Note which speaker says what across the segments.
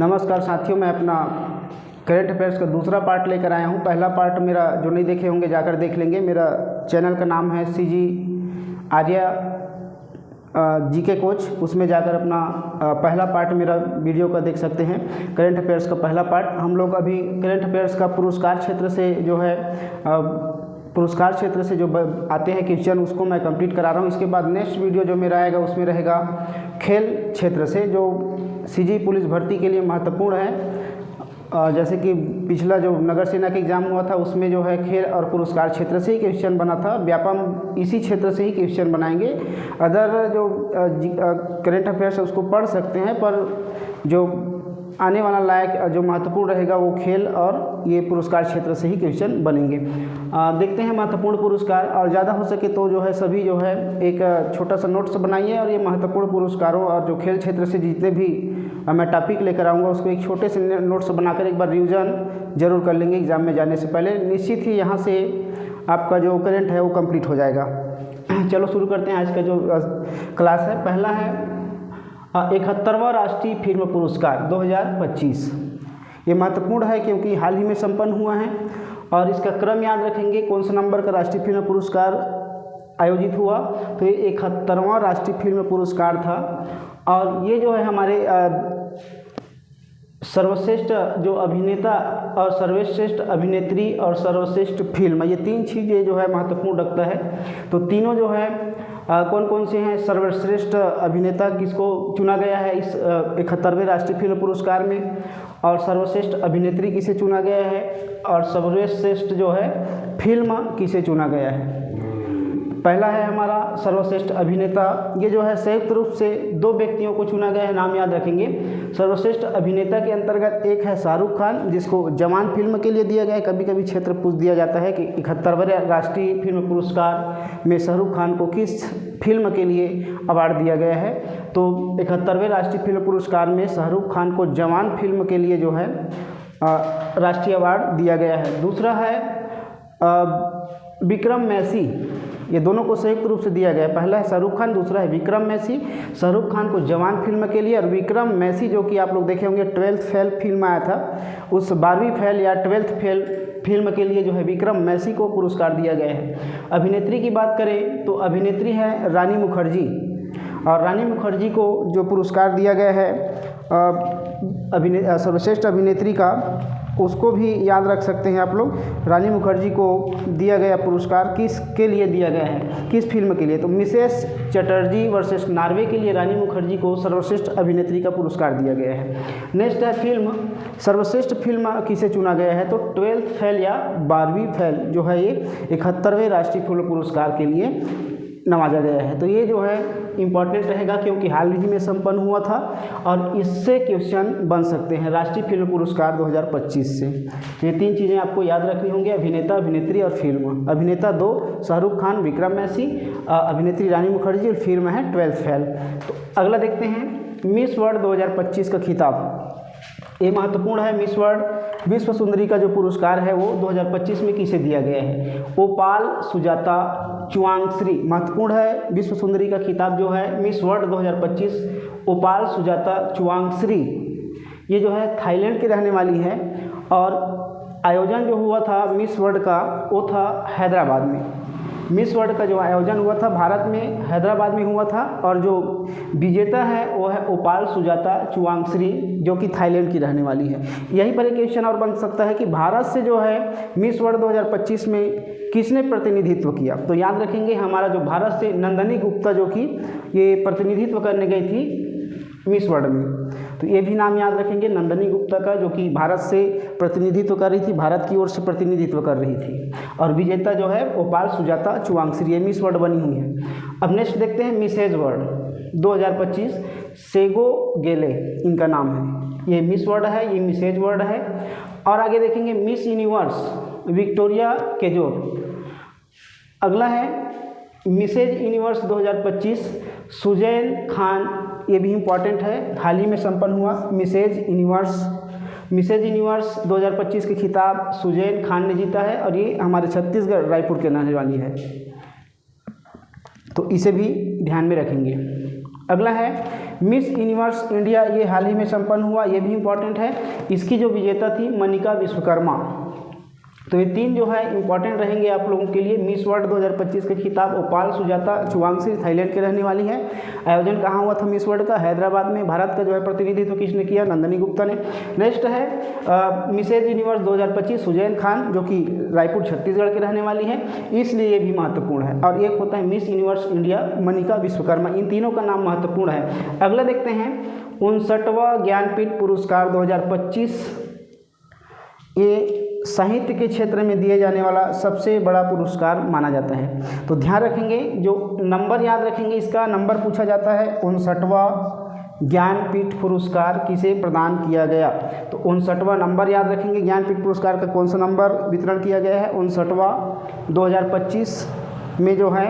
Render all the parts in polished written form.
Speaker 1: नमस्कार साथियों, मैं अपना करंट अफेयर्स का दूसरा पार्ट लेकर आया हूं। पहला पार्ट मेरा जो नहीं देखे होंगे जाकर देख लेंगे। मेरा चैनल का नाम है CG आर्या GK कोच। उसमें जाकर अपना पहला पार्ट मेरा वीडियो का देख सकते हैं। करंट अफेयर्स का पहला पार्ट हम लोग अभी करंट अफेयर्स का पुरस्कार क्षेत्र से जो है पुरस्कार क्षेत्र से जो आते हैं क्वेश्चन, उसको मैं कंप्लीट करा रहा हूँ। इसके बाद नेक्स्ट वीडियो जो मेरा आएगा उसमें रहेगा खेल क्षेत्र से, जो CG पुलिस भर्ती के लिए महत्वपूर्ण है। जैसे कि पिछला जो नगर सेना का एग्ज़ाम हुआ था उसमें जो है खेल और पुरस्कार क्षेत्र से ही क्वेश्चन बना था। व्यापम इसी क्षेत्र से ही क्वेश्चन बनाएंगे। अदर जो करंट अफेयर्स है उसको पढ़ सकते हैं, पर जो आने वाला लायक जो महत्वपूर्ण रहेगा वो खेल और ये पुरस्कार क्षेत्र से ही क्वेश्चन बनेंगे। देखते हैं महत्वपूर्ण पुरस्कार, और ज़्यादा हो सके तो जो है सभी जो है एक छोटा सा नोट्स बनाइए और ये महत्वपूर्ण पुरस्कारों और जो खेल क्षेत्र से जितने भी मैं टॉपिक लेकर आऊँगा उसको एक छोटे से नोट्स बनाकर एक बार रिवीजन जरूर कर लेंगे एग्ज़ाम में जाने से पहले। निश्चित ही यहाँ से आपका जो करंट है वो कंप्लीट हो जाएगा। चलो शुरू करते हैं आज का जो क्लास है। पहला है 71वां राष्ट्रीय फिल्म पुरस्कार 2025। ये महत्वपूर्ण है क्योंकि हाल ही में संपन्न हुआ है, और इसका क्रम याद रखेंगे कौन सा नंबर का राष्ट्रीय फिल्म पुरस्कार आयोजित हुआ। तो ये 71वां राष्ट्रीय फिल्म पुरस्कार था, और ये जो है हमारे सर्वश्रेष्ठ जो अभिनेता और सर्वश्रेष्ठ अभिनेत्री और सर्वश्रेष्ठ फिल्म, ये तीन चीज़ें जो है महत्वपूर्ण रखता है। तो तीनों जो है कौन कौन से हैं। सर्वश्रेष्ठ अभिनेता किसको चुना गया है इस 71वें राष्ट्रीय फिल्म पुरस्कार में, और सर्वश्रेष्ठ अभिनेत्री किसे चुना गया है, और सर्वश्रेष्ठ जो है फिल्म किसे चुना गया है। पहला है हमारा सर्वश्रेष्ठ अभिनेता। ये जो है संयुक्त रूप से दो व्यक्तियों को चुना गया है, नाम याद रखेंगे। सर्वश्रेष्ठ अभिनेता के अंतर्गत एक है शाहरुख खान, जिसको जवान फिल्म के लिए दिया गया है। कभी कभी क्षेत्र पूछ दिया जाता है कि 71वें राष्ट्रीय फिल्म पुरस्कार में शाहरुख खान को किस फिल्म के लिए अवार्ड दिया गया है। तो 71वें राष्ट्रीय फिल्म पुरस्कार में शाहरुख खान को जवान फिल्म के लिए जो है राष्ट्रीय अवार्ड दिया गया है। दूसरा है विक्रम मैसी। ये दोनों को संयुक्त रूप से दिया गया है। पहला है शाहरुख खान, दूसरा है विक्रम मैसी। शाहरुख खान को जवान फिल्म के लिए, और विक्रम मैसी जो कि आप लोग देखे होंगे 12th फेल फिल्म आया था, उस 12वीं फेल या 12th फेल फिल्म के लिए जो है विक्रम मैसी को पुरस्कार दिया गया है। अभिनेत्री की बात करें तो अभिनेत्री है रानी मुखर्जी, और रानी मुखर्जी को जो पुरस्कार दिया गया है सर्वश्रेष्ठ अभिनेत्री का, उसको भी याद रख सकते हैं आप लोग। रानी मुखर्जी को दिया गया पुरस्कार किसके लिए दिया गया है, किस फिल्म के लिए। तो मिसेस चटर्जी वर्सेस नॉर्वे के लिए रानी मुखर्जी को सर्वश्रेष्ठ अभिनेत्री का पुरस्कार दिया गया है। नेक्स्ट है फिल्म। सर्वश्रेष्ठ फिल्म किसे चुना गया है, तो 12th फेल या 12वीं फेल जो है ये 71वें राष्ट्रीय फिल्म पुरस्कार के लिए नवाजा गया है। तो ये जो है इम्पॉर्टेंट रहेगा क्योंकि हाल ही में संपन्न हुआ था, और इससे क्वेश्चन बन सकते हैं राष्ट्रीय फिल्म पुरस्कार 2025 से। ये तीन चीज़ें आपको याद रखनी होंगी, अभिनेता, अभिनेत्री और फिल्म। अभिनेता 2 शाहरुख खान, विक्रम मैसी, अभिनेत्री रानी मुखर्जी, और फिल्म है 12th फेल। तो अगला देखते हैं मिस वर्ल्ड 2025 का खिताब। ये महत्वपूर्ण है। मिस वर्ल्ड विश्व सुंदरी का जो पुरस्कार है वो 2025 में किसे दिया गया है, ओपाल सुजाता चुआंगश्री। महत्वपूर्ण है। विश्व सुंदरी का खिताब जो है मिस वर्ल्ड 2025 ओपाल सुजाता चुआंगश्री, ये जो है थाईलैंड की रहने वाली है, और आयोजन जो हुआ था मिस वर्ल्ड का वो था हैदराबाद में। मिस वर्ल्ड का जो आयोजन हुआ था भारत में हैदराबाद में हुआ था, और जो विजेता है वो है ओपाल सुजाता चुआंगश्री, जो कि थाईलैंड की रहने वाली है। यहीं पर एक क्वेश्चन और बन सकता है कि भारत से जो है मिस वर्ल्ड 2025 में किसने प्रतिनिधित्व किया। तो याद रखेंगे हमारा जो भारत से नंदनी गुप्ता, जो कि ये प्रतिनिधित्व करने गई थी मिस वर्ल्ड में। तो ये भी नाम याद रखेंगे नंदनी गुप्ता का, जो कि भारत से प्रतिनिधित्व कर रही थी, भारत की ओर से प्रतिनिधित्व कर रही थी। और विजेता जो है ओपाल सुजाता चुआंगश्री, ये मिस वर्ल्ड बनी हुई है। अब नेक्स्ट देखते हैं मिसेज वर्ल्ड 2025। सेगो गेले इनका नाम है। ये मिस वर्ल्ड है, ये मिसेज वर्ल्ड है। और आगे देखेंगे मिस यूनिवर्स विक्टोरिया केजोर। अगला है मिसेज यूनिवर्स 2025 सुजैन खान। ये भी इम्पॉर्टेंट है, हाल ही में संपन्न हुआ मिसेज यूनिवर्स 2025 के खिताब सुजैन खान ने जीता है, और ये हमारे छत्तीसगढ़ रायपुर के रहने वाली है। तो इसे भी ध्यान में रखेंगे। अगला है मिस यूनिवर्स इंडिया ये हाल ही में संपन्न हुआ, ये भी इम्पॉर्टेंट है। इसकी जो विजेता थी मनिका विश्वकर्मा। तो ये 3 जो है इंपॉर्टेंट रहेंगे आप लोगों के लिए। मिस वर्ल्ड 2025 का खिताब ओपाल सुजाता चुवांगसी थाईलैंड के रहने वाली है। आयोजन कहाँ हुआ था मिस वर्ल्ड का? हैदराबाद में। भारत का जो है प्रतिनिधित्व किसने किया? नंदिनी गुप्ता ने। नेक्स्ट है मिसेज यूनिवर्स 2025 सुजैन खान, जो कि रायपुर छत्तीसगढ़ के रहने वाली है, इसलिए ये भी महत्वपूर्ण है। और एक होता है Miss Universe India Manika Vishwakarma, इन तीनों का नाम महत्वपूर्ण है। अगला देखते हैं 59वां ज्ञानपीठ पुरस्कार 2025। ये साहित्य के क्षेत्र में दिए जाने वाला सबसे बड़ा पुरस्कार माना जाता है। तो ध्यान रखेंगे, जो नंबर याद रखेंगे, इसका नंबर पूछा जाता है। 59वां ज्ञानपीठ पुरस्कार किसे प्रदान किया गया? तो 59वां नंबर याद रखेंगे। ज्ञानपीठ पुरस्कार का कौन सा नंबर वितरण किया गया है? 59वां 2025 में जो है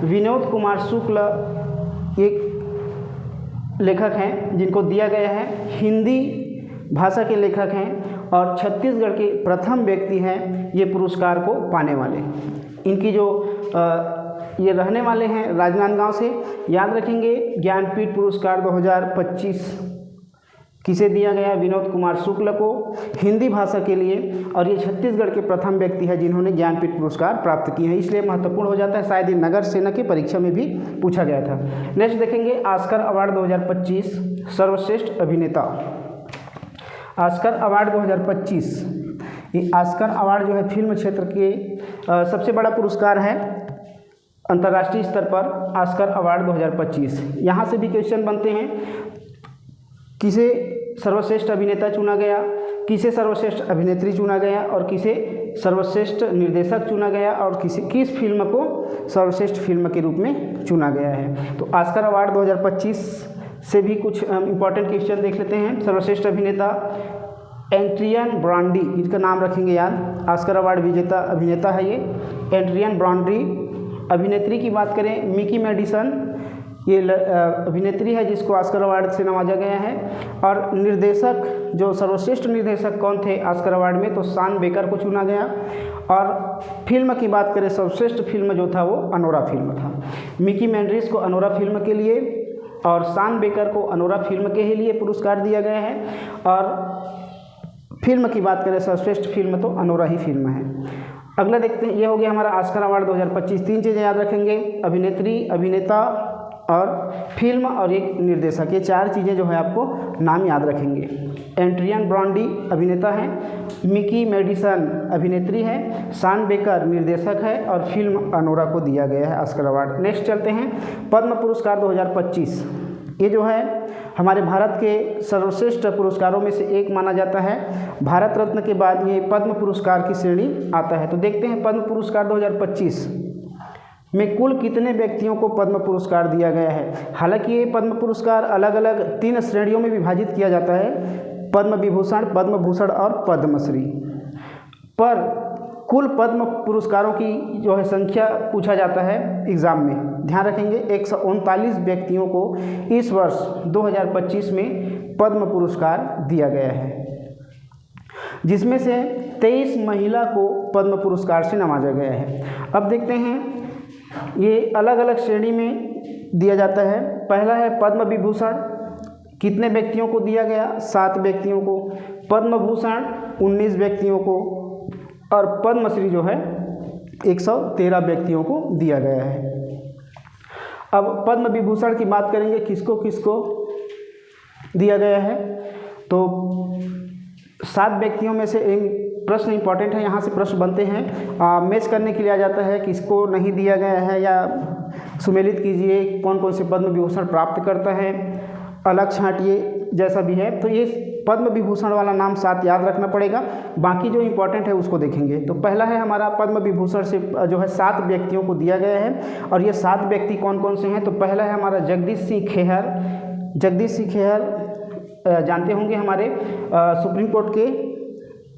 Speaker 1: विनोद कुमार शुक्ल एक लेखक हैं जिनको दिया गया है, हिंदी भाषा के लेखक हैं और छत्तीसगढ़ के प्रथम व्यक्ति हैं ये पुरस्कार को पाने वाले। इनकी जो ये रहने वाले हैं राजनांदगांव से। याद रखेंगे ज्ञानपीठ पुरस्कार 2025 किसे दिया गया? विनोद कुमार शुक्ल को, हिंदी भाषा के लिए। और ये छत्तीसगढ़ के प्रथम व्यक्ति है जिन्होंने ज्ञानपीठ पुरस्कार प्राप्त किए हैं, इसलिए महत्वपूर्ण हो जाता है। शायद ये नगर सेना की परीक्षा में भी पूछा गया था। नेक्स्ट देखेंगे ऑस्कर अवार्ड 2025 सर्वश्रेष्ठ अभिनेता। ऑस्कर अवार्ड 2025, ये ऑस्कर अवार्ड जो है फिल्म क्षेत्र के सबसे बड़ा पुरस्कार है अंतर्राष्ट्रीय स्तर पर। ऑस्कर अवार्ड 2025 यहाँ से भी क्वेश्चन बनते हैं। किसे सर्वश्रेष्ठ अभिनेता चुना गया, किसे सर्वश्रेष्ठ अभिनेत्री चुना गया और किसे सर्वश्रेष्ठ निर्देशक चुना गया और किस फिल्म को सर्वश्रेष्ठ फिल्म के रूप में चुना गया है। तो ऑस्कर अवार्ड 2025 से भी कुछ इंपॉर्टेंट क्वेश्चन देख लेते हैं। सर्वश्रेष्ठ अभिनेता एड्रियन ब्रॉडी, इनका नाम रखेंगे याद। ऑस्कर अवार्ड विजेता अभिनेता है ये एड्रियन ब्रॉडी। अभिनेत्री की बात करें मिकी मेडिसन, ये अभिनेत्री है जिसको ऑस्कर अवार्ड से नवाजा गया है। और निर्देशक, जो सर्वश्रेष्ठ निर्देशक कौन थे ऑस्कर अवार्ड में? तो शान बेकर को चुना गया। और फिल्म की बात करें, सर्वश्रेष्ठ फिल्म जो था वो अनोरा फिल्म था। मिकी मेंड्रिस को अनोरा फिल्म के लिए और शान बेकर को अनोरा फिल्म के लिए पुरस्कार दिया गया है। और फिल्म की बात करें सर्वश्रेष्ठ फिल्म तो अनोरा ही फिल्म है। अगला देखते हैं, ये हो गया हमारा ऑस्कर अवार्ड 2025। 3 चीज़ें याद रखेंगे, अभिनेत्री, अभिनेता और फिल्म और एक निर्देशक। ये 4 चीज़ें जो है आपको नाम याद रखेंगे। एड्रियन ब्रॉडी अभिनेता है, मिकी मेडिसन अभिनेत्री है, शान बेकर निर्देशक है और फिल्म अनोरा को दिया गया है ऑस्कर अवार्ड। नेक्स्ट चलते हैं पद्म पुरस्कार 2025। ये जो है हमारे भारत के सर्वश्रेष्ठ पुरस्कारों में से एक माना जाता है। भारत रत्न के बाद ये पद्म पुरस्कार की श्रेणी आता है। तो देखते हैं पद्म पुरस्कार 2025 में कुल कितने व्यक्तियों को पद्म पुरस्कार दिया गया है। हालांकि ये पद्म पुरस्कार अलग अलग 3 श्रेणियों में विभाजित किया जाता है, पद्म विभूषण, पद्म भूषण और पद्मश्री। पर कुल पद्म पुरस्कारों की जो है संख्या पूछा जाता है एग्ज़ाम में। ध्यान रखेंगे 139 व्यक्तियों को इस वर्ष 2025 में पद्म पुरस्कार दिया गया है, जिसमें से 23 महिला को पद्म पुरस्कार से नवाजा गया है। अब देखते हैं ये अलग अलग श्रेणी में दिया जाता है। पहला है पद्म विभूषण, कितने व्यक्तियों को दिया गया? 7 व्यक्तियों को। पद्म भूषण 19 व्यक्तियों को और पद्मश्री जो है 113 व्यक्तियों को दिया गया है। अब पद्म विभूषण की बात करेंगे, किसको किसको दिया गया है। तो 7 व्यक्तियों में से एक प्रश्न इंपॉर्टेंट है, यहाँ से प्रश्न बनते हैं, मैच करने के लिए आ जाता है किसको नहीं दिया गया है, या सुमेलित कीजिए कौन कौन से पद्म विभूषण प्राप्त करता है, अलग छांटिए, जैसा भी है। तो ये पद्म विभूषण वाला नाम 7 याद रखना पड़ेगा, बाकी जो इंपॉर्टेंट है उसको देखेंगे। तो पहला है हमारा पद्म विभूषण से जो है 7 व्यक्तियों को दिया गया है। और ये 7 व्यक्ति कौन कौन से हैं? तो पहला है हमारा जगदीश सिंह खेहर। जगदीश सिंह खेहर जानते होंगे, हमारे सुप्रीम कोर्ट के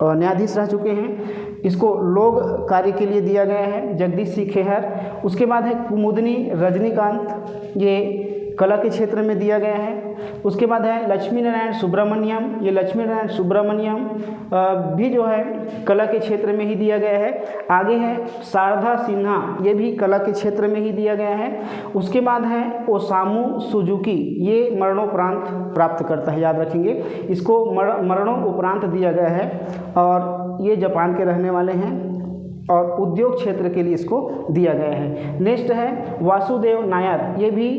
Speaker 1: न्यायाधीश रह चुके हैं। इसको लोक कार्य के लिए दिया गया है, जगदीश सिंह खेहर। उसके बाद है कुमुदनी रजनीकांत, ये कला के क्षेत्र में दिया गया है। उसके बाद है लक्ष्मी नारायण सुब्रमण्यम, ये लक्ष्मी नारायण सुब्रमण्यम भी जो है कला के क्षेत्र में ही दिया गया है। आगे है शारदा सिन्हा, ये भी कला के क्षेत्र में ही दिया गया है। उसके बाद है ओसामू सुजुकी, ये मरणोपरांत प्राप्त करता है, याद रखेंगे इसको मरणोपरांत दिया गया है और ये जापान के रहने वाले हैं और उद्योग क्षेत्र के लिए इसको दिया गया है। नेक्स्ट है वासुदेव नायर, ये भी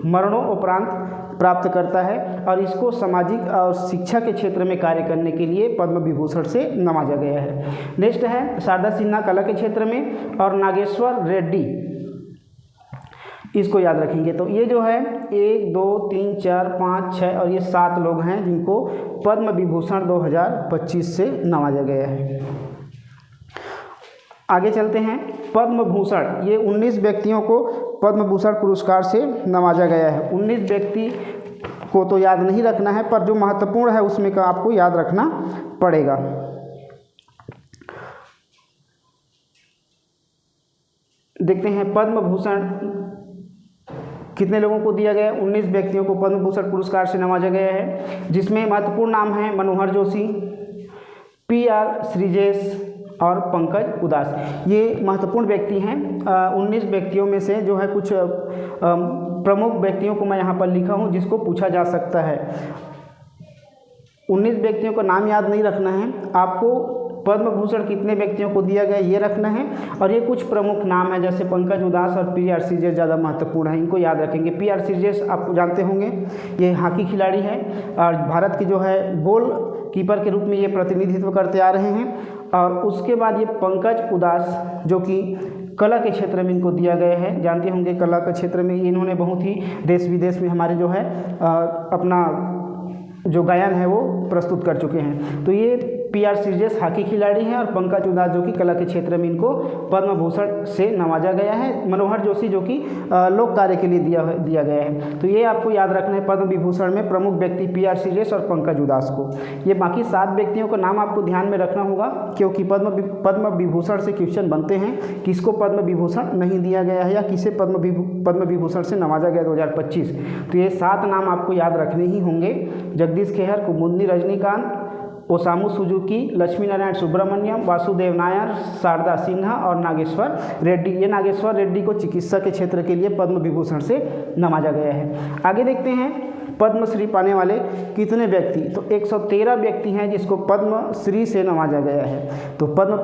Speaker 1: मरणोपरांत प्राप्त करता है और इसको सामाजिक और शिक्षा के क्षेत्र में कार्य करने के लिए पद्म विभूषण से नवाजा गया है। नेक्स्ट है शारदा सिन्हा कला के क्षेत्र में और नागेश्वर रेड्डी, इसको याद रखेंगे। तो ये जो है 1 2 3 4 5 6 और ये 7 लोग हैं जिनको पद्म विभूषण 2025 से नवाजा गया है। आगे चलते हैं पद्म भूषण, ये 19 व्यक्तियों को पद्म भूषण पुरस्कार से नवाजा गया है। 19 व्यक्ति को तो याद नहीं रखना है, पर जो महत्वपूर्ण है उसमें का आपको याद रखना पड़ेगा। देखते हैं पद्म भूषण कितने लोगों को दिया गया है। 19 व्यक्तियों को पद्म भूषण पुरस्कार से नवाजा गया है, जिसमें महत्वपूर्ण नाम है मनोहर जोशी, PR श्रीजेश और पंकज उदास। ये महत्वपूर्ण व्यक्ति हैं। 19 व्यक्तियों में से जो है कुछ प्रमुख व्यक्तियों को मैं यहाँ पर लिखा हूँ जिसको पूछा जा सकता है। 19 व्यक्तियों का नाम याद नहीं रखना है आपको, पद्म भूषण कितने व्यक्तियों को दिया गया ये रखना है और ये कुछ प्रमुख नाम है जैसे पंकज उदास और PR श्रीजेश ज़्यादा महत्वपूर्ण है, इनको याद रखेंगे। PR श्रीजेश आप जानते होंगे, ये हॉकी खिलाड़ी है और भारत की जो है गोल कीपर के रूप में ये प्रतिनिधित्व करते आ रहे हैं। और उसके बाद ये पंकज उदास जो कि कला के क्षेत्र में इनको दिया गया है, जानते होंगे कला के क्षेत्र में इन्होंने बहुत ही देश विदेश में हमारे जो है अपना जो गायन है वो प्रस्तुत कर चुके हैं। तो ये PR श्रीजेश हॉकी खिलाड़ी हैं और पंकज उदास जो कि कला के क्षेत्र में इनको पद्म भूषण से नवाजा गया है। मनोहर जोशी जो कि लोक कार्य के लिए दिया गया है। तो ये आपको याद रखना है, पद्म विभूषण में प्रमुख व्यक्ति PR श्रीजेश और पंकज उदास को। ये बाकी 7 व्यक्तियों का नाम आपको ध्यान में रखना होगा क्योंकि पद्म विभूषण से क्वेश्चन बनते हैं, किसको पद्म विभूषण नहीं दिया गया है या किसे पद्म विभूषण से नवाजा गया 2025। तो ये 7 नाम आपको याद रखने ही होंगे। जगदीश खेहर, कुमुदनी रजनीकांत, ओसामू सुजुकी, लक्ष्मी नारायण सुब्रमण्यम, वासुदेव नायर, शारदा सिन्हा और नागेश्वर रेड्डी। ये नागेश्वर रेड्डी को चिकित्सा के क्षेत्र के लिए पद्म विभूषण से नवाजा गया है। आगे देखते हैं पद्मश्री पाने वाले कितने व्यक्ति। तो 113 व्यक्ति हैं जिसको पद्मश्री से नवाजा गया है। तो पद्म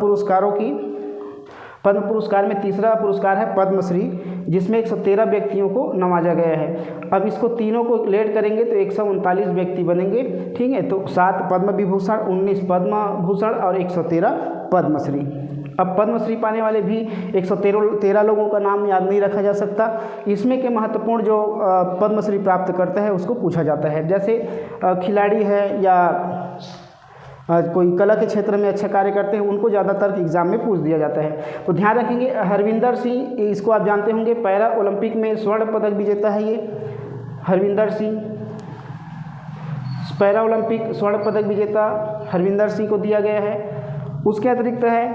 Speaker 1: पुरस्कार में तीसरा पुरस्कार है पद्मश्री, जिसमें 113 व्यक्तियों को नवाजा गया है। अब इसको तीनों को लेट करेंगे तो 139 व्यक्ति बनेंगे, ठीक है। तो 7 पद्म विभूषण, 19 पद्म भूषण और 113 पद्मश्री। अब पद्मश्री पाने वाले भी 113 लोगों का नाम याद नहीं रखा जा सकता। इसमें के महत्वपूर्ण जो पद्मश्री प्राप्त करता है उसको पूछा जाता है, जैसे खिलाड़ी है या कोई कला के क्षेत्र में अच्छा कार्य करते हैं, उनको ज़्यादातर एग्जाम में पूछ दिया जाता है। तो ध्यान रखेंगे हरविंदर सिंह, इसको आप जानते होंगे, पैरा ओलंपिक में स्वर्ण पदक विजेता है। ये हरविंदर सिंह पैरा ओलंपिक स्वर्ण पदक विजेता हरविंदर सिंह को दिया गया है। उसके अतिरिक्त है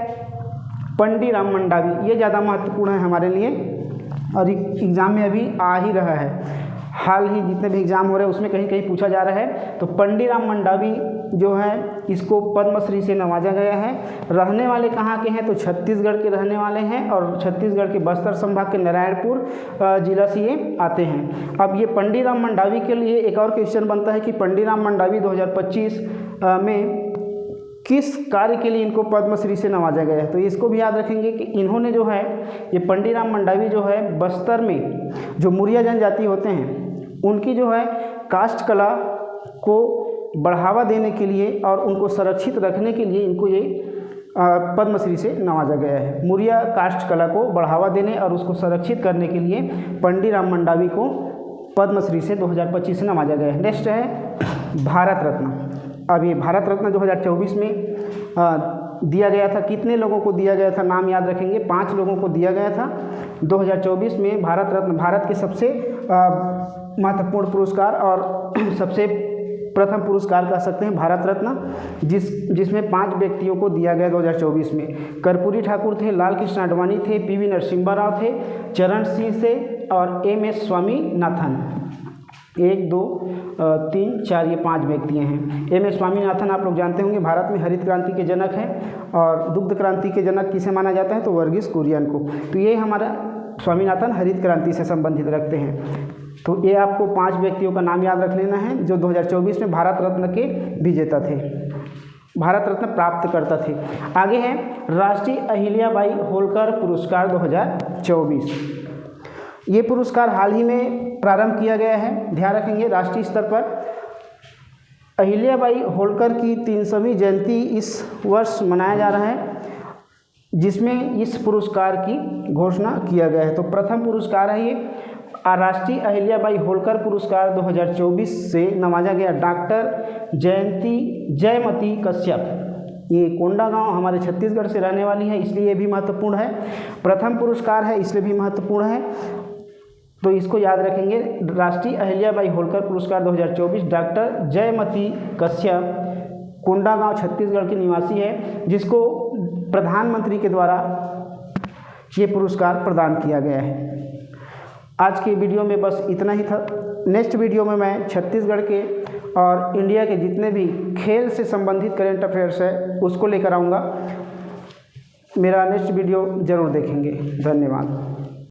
Speaker 1: पंडी राम मंडावी, ये ज़्यादा महत्वपूर्ण है हमारे लिए और एग्ज़ाम में अभी आ ही रहा है। हाल ही जितने भी एग्ज़ाम हो रहे हैं उसमें कहीं कहीं पूछा जा रहा है। तो पंडी राम मंडावी जो है इसको पद्मश्री से नवाजा गया है। रहने वाले कहाँ के हैं तो छत्तीसगढ़ के रहने वाले हैं और छत्तीसगढ़ के बस्तर संभाग के नारायणपुर जिला से ये आते हैं। अब ये पंडी राम मंडावी के लिए एक और क्वेश्चन बनता है कि पंडी राम मंडावी 2025 में किस कार्य के लिए इनको पद्मश्री से नवाजा गया है। तो इसको भी याद रखेंगे कि इन्होंने जो है ये पंडी राम मंडावी जो है बस्तर में जो मुरिया जनजाति होते हैं उनकी जो है काष्ठ कला को बढ़ावा देने के लिए और उनको संरक्षित रखने के लिए इनको ये पद्मश्री से नवाजा गया है। मुरिया काष्ठ कला को बढ़ावा देने और उसको संरक्षित करने के लिए पंडी राम मंडावी को पद्मश्री से 2025 से नवाजा गया है। नेक्स्ट है भारत रत्न। अब ये भारत रत्न 2024 में दिया गया था, कितने लोगों को दिया गया था नाम याद रखेंगे, 5 लोगों को दिया गया था 2024 में भारत रत्न। भारत के सबसे महत्वपूर्ण पुरस्कार और सबसे प्रथम पुरस्कार कह सकते हैं भारत रत्न, जिसमें 5 व्यक्तियों को दिया गया 2024 में। कर्पूरी ठाकुर थे, लाल कृष्ण आडवाणी थे, PV नरसिम्हा राव थे, चरण सिंह से और MS स्वामीनाथन। 1 2 3 4 ये 5 व्यक्ति हैं। एम एस स्वामीनाथन आप लोग जानते होंगे, भारत में हरित क्रांति के जनक हैं। और दुग्ध क्रांति के जनक किसे माना जाता है? तो वर्गीस कुरियन को। तो ये हमारा स्वामीनाथन हरित क्रांति से संबंधित रखते हैं। तो ये आपको 5 व्यक्तियों का नाम याद रख लेना है जो 2024 में भारत रत्न के विजेता थे, भारत रत्न प्राप्त करता थे। आगे है राष्ट्रीय अहिल्याबाई होलकर पुरस्कार 2024। ये पुरस्कार हाल ही में प्रारंभ किया गया है। ध्यान रखेंगे, राष्ट्रीय स्तर पर अहिल्याबाई होलकर की 300वीं जयंती इस वर्ष मनाया जा रहा है, जिसमें इस पुरस्कार की घोषणा किया गया है। तो प्रथम पुरस्कार है ये राष्ट्रीय अहिल्याबाई होलकर पुरस्कार 2024 से नवाजा गया डॉक्टर जयमती कश्यप। ये कोंडागांव हमारे छत्तीसगढ़ से रहने वाली है, इसलिए ये भी महत्वपूर्ण है। प्रथम पुरस्कार है इसलिए भी महत्वपूर्ण है, तो इसको याद रखेंगे। राष्ट्रीय अहिल्याबाई होलकर पुरस्कार 2024 डॉक्टर जयमती कश्यप कोंडागांव छत्तीसगढ़ की निवासी है, जिसको प्रधानमंत्री के द्वारा ये पुरस्कार प्रदान किया गया है। आज के वीडियो में बस इतना ही था। नेक्स्ट वीडियो में मैं छत्तीसगढ़ के और इंडिया के जितने भी खेल से संबंधित करेंट अफेयर्स है उसको लेकर आऊँगा। मेरा नेक्स्ट वीडियो ज़रूर देखेंगे। धन्यवाद।